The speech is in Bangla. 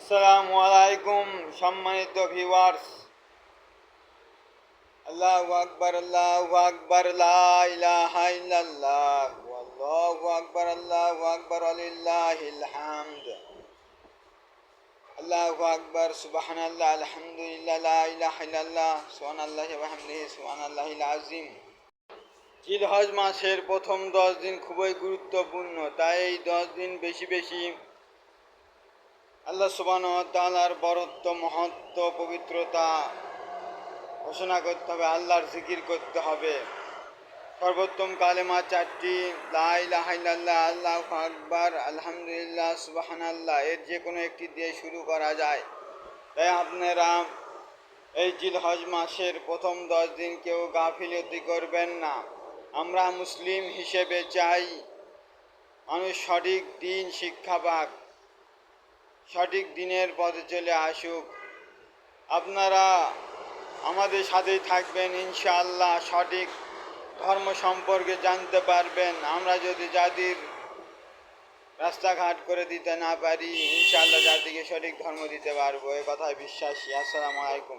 আসসালামু আলাইকুম সম্মানিত ভিউয়ার্স। আল্লাহু আকবার, আল্লাহু আকবার, লা ইলাহা ইল্লাল্লাহ, আল্লাহু আকবার, আল্লাহু আকবার, লিল্লাহিল হামদ। আল্লাহু আকবার, সুবহানাল্লাহ, আলহামদুলিল্লাহ, লা ইলাহা ইল্লাল্লাহ, সুবহানাল্লাহি ওয়া বিহামদিহি, সুবহানাল্লাহিল আযীম। জিলহজ মাসের প্রথম 10 দিন খুবই গুরুত্বপূর্ণ, তাই এই 10 দিন বেশি বেশি আল্লাহ সুবহানাহু ওয়া তাআলার বরত্ব, মহত্ব, পবিত্রতা ঘোষণা করতে হবে, আল্লাহর জিকির করতে হবে। সর্বোত্তম কালেমা 4টি, লা ইলাহা ইল্লাল্লাহ, আল্লাহু আকবার, আলহামদুলিল্লাহ, সুবহানাল্লাহ। এর যে কোনো একটি দিয়ে শুরু করা যায়। তাই আপনারা এই জিলহজ মাসের প্রথম 10 দিন কেউ গাফিলতি করবেন না। আমরা মুসলিম হিসেবে চাই মানুষ সঠিক দিন শিক্ষা পাক, সঠিক দিনের পথে চলে আসুক। আপনারা আমাদের সাথেই থাকবেন, ইনশাআল্লাহ সঠিক ধর্ম সম্পর্কে জানতে পারবেন। আমরা যদি জাতির রাস্তাঘাট করে দিতে না পারি, ইনশাআল্লাহ জাতিকে সঠিক ধর্ম দিতে পারবো, এ কথায় বিশ্বাসী। আসসালামু আলাইকুম।